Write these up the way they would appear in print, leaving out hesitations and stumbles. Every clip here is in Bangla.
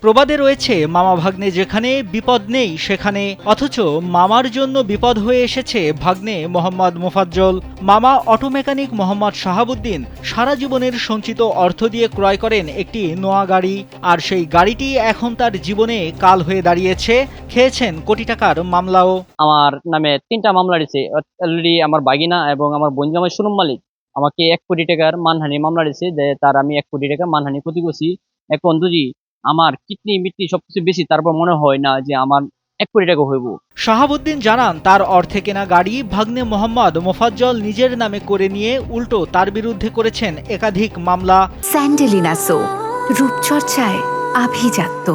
প্রবাদে রয়েছে মামা ভাগ্নে যেখানে বিপদ নেই সেখানে, অথচ মামার জন্য বিপদ হয়ে এসেছে ভাগ্নে মোহাম্মদ মোফাজ্জল। মামা অটো মেকানিক মোহাম্মদ শাহাবুদ্দিন সারা জীবনের সঞ্চিত অর্থ দিয়ে ক্রয় করেন একটি নোয়া গাড়ি, আর সেই গাড়িটি এখন তার জীবনে কাল হয়ে দাঁড়িয়েছে। খেয়েছেন কোটি টাকার মামলাও। আমার নামে ৩টা মামলা দিয়েছে অলরেডি। আমার বাগিনা এবং আমার বোন জামাই শোরুম মালিক আমাকে ১ কোটি টাকার মানহানি মামলা দিয়েছে, যে তার আমি ১ কোটি টাকা মানহানি ক্ষতি করছি। এখন যদি আমার কিডনি মিটনি সবকিছু বেশি, তারপর মনে হয় না যে আমার ১ কোটি টাকা হইব। শাহাবুদ্দিন জানান, তার অর্থে কেনা গাড়ি ভাগ্নে মোহাম্মদ মোফাজ্জল নিজের নামে করে নিয়ে উল্টো তার বিরুদ্ধে করেছেন একাধিক মামলা। স্যান্ডেলিনা সো, রূপচর্চায় আভিজাত্য।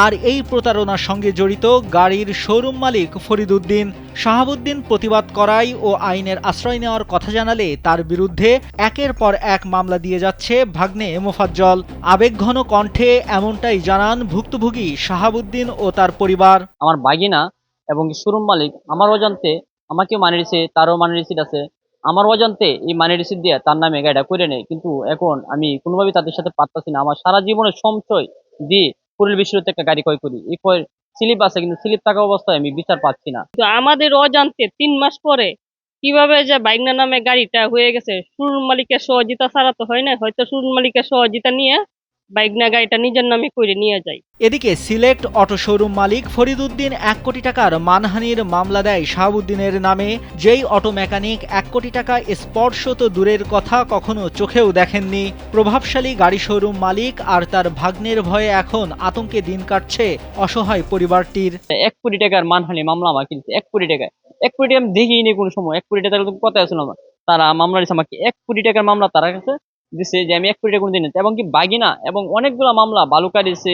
আর এই প্রতারণার সঙ্গে জড়িত গাড়ির শোরুম মালিক ফরিদ উদ্দিন। শাহাবুদ্দিন প্রতিবাদ করায় ও আইনের আশ্রয় নেওয়ার কথা জানালে তার বিরুদ্ধে একের পর এক মামলা দিয়ে যাচ্ছে ভাগ্নে মোফাজ্জল। আবেগঘন কণ্ঠে এমনটাই জানান ভুক্তভোগী শাহাবুদ্দিন ও তার পরিবার। আমার বাগিনা এবং শোরুম মালিক আমার অজান্তে আমাকে মানি রিসিট, তারও মানি রিসিট আছে। আমার অজান্তে এই মানি রিসিট দিয়ে তার নামে গাড়িটা করে নেয়, কিন্তু এখন আমি কোনোভাবেই তাদের সাথে পারতাছি না। আমার সারা জীবনের সঞ্চয় দিয়ে কুড়িল বিশ্বতে একটা গাড়ি ক্রয় করি। এই স্লিপ আছে, কিন্তু স্লিপ থাকা অবস্থায় আমি বিচার পাচ্ছি না। তো আমাদের অজান্তে ৩ মাস পরে কিভাবে যে বাইকনা নামে গাড়িটা হয়ে গেছে, শোরুম মালিকের সহযোগিতা ছাড়া তো হয় না। হয়তো শোরুম মালিকের সহযোগিতা নিয়ে বাইকনা গাড়িটা নিজের নামে করে নিয়ে যায়। এদিকে সিলেক্ট অটো শোরুম মালিক ফরিদ উদ্দিন ১ কোটি টাকার মানহানির মামলা দেয় শাহাবুদ্দিনের নামে। যেই অটো মেকানিক ১ কোটি টাকা স্পর্শ তো দূরের কথা কখনো চোখেও দেখেননি। প্রভাবশালী গাড়ি শোরুম মালিক আর তার ভাগ্নের ভয়ে এখন আতঙ্কে দিন কাটছে অসহায় পরিবারটির। ১ কোটি টাকার মানহানি মামলা আমার কিনছে 1 কোটি টাকায়। ১ কোটি আমি দেখিনি কোনো সময়। ১ কোটি টাকার কথা ছিল না। তারা মামলা দিচ্ছে আমাকে ১ কোটি টাকার মামলা তারা কাছে দিছে, যে আমি ১ কোটি টাকা কোনো দিন। এবং কি বাগিনা এবং অনেকগুলো মামলা বালুকা দিয়েছে,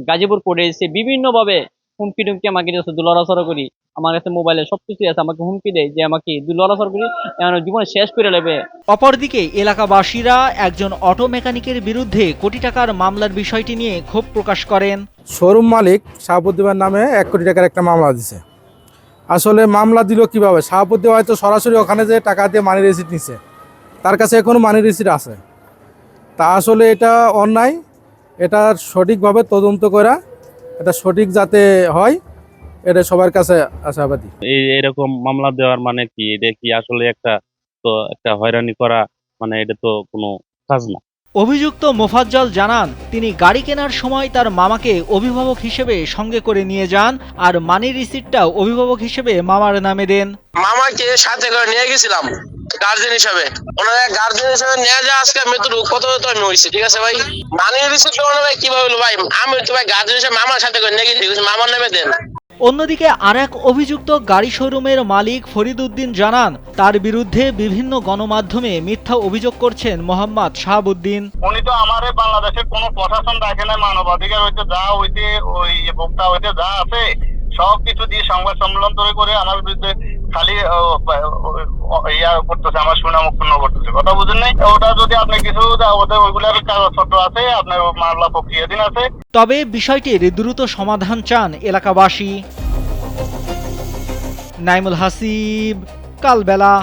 গাজীপুর কোর্টে এসে বিভিন্নভাবে হুমকি টুমকি আমাকে দিয়েছে। দুলড়াচড়া করি, আমার কাছে মোবাইলে সবকিছু আছে, আমাকে হুমকি দেয় যে আমাকে দুলড়াচড়া করি জীবনে শেষ করে নেবে। অপরদিকে এলাকাবাসীরা একজন অটো মেকানিকের বিরুদ্ধে কোটি টাকার মামলার বিষয়টি নিয়ে ক্ষোভ প্রকাশ করেন। শোরুম মালিক শাহাবুদ্দিনের নামে ১ কোটি টাকার একটা মামলা দিছে। আসলে মামলা দিল কিভাবে? শাহাবুদ্দিন হয়তো সরাসরি ওখানে যে টাকা দিয়ে মানি রিসিট নিছে, তার কাছে এখনো মানি রিসিট আছে। তা আসলে এটা অন্যায়। এটা সঠিকভাবে তদন্ত করা, এটা সঠিক যাতে হয়, এটা সবার কাছে আশাবাদী। এরকম মামলা দেওয়ার মানে কি? এটা কি আসলে একটা হয়রানি করা? মানে এটা তো কোনো কাজ না। অভিযুক্ত মোফাজ্জল জানান, তিনি গাড়ি কেনার সময় তার মামাকে অভিভাবক হিসেবে সঙ্গে করে নিয়ে যান, আর মানি রিসিটটাও অভিভাবক হিসেবে মামার নামে দেন। মামাকে সাথে করে নিয়ে গেছিলাম গার্জেন হিসাবে। ওনারা গার্জেন হিসাবে নিয়ে যা আজকে মৃত্যুর কত তো আমি হয়েছি। ঠিক আছে ভাই, মানি রিসিট ভাই কিভাবে হলো ভাই? আমি তো ভাই গার্জেন হিসেবে মামার সাথে করে নিয়ে গেছি, মামার নামে দেন। অন্যদিকে আরেক অভিযুক্ত গাড়ি শোরুমের মালিক ফরিদ উদ্দিন জানান, তার বিরুদ্ধে বিভিন্ন গণমাধ্যমে মিথ্যা অভিযোগ করছেন মোহাম্মদ শাহাবুদ্দিন। উনি তো আমার বাংলাদেশের কোন প্রশাসন দেখে না, মানবাধিকার হইতে যা হইতে ওই বক্তা হইতে যা আছে সবকিছু দিয়ে সংবাদ সম্মেলন করে আমার বিরুদ্ধে খালি ইয়া করতেছে, আমার সুনাম ক্ষুণ্ণ করতেছে। কথা বুঝেন নাই? ওটা যদি আপনি কিছু ওদের ওইগুলার কাগজপত্র আছে, আপনার মামলা প্রক্রিয়াধীন আছে। তবে বিষয়টির দ্রুত সমাধান চান এলাকাবাসী। নাইমুল হাসিব, কালবেলা।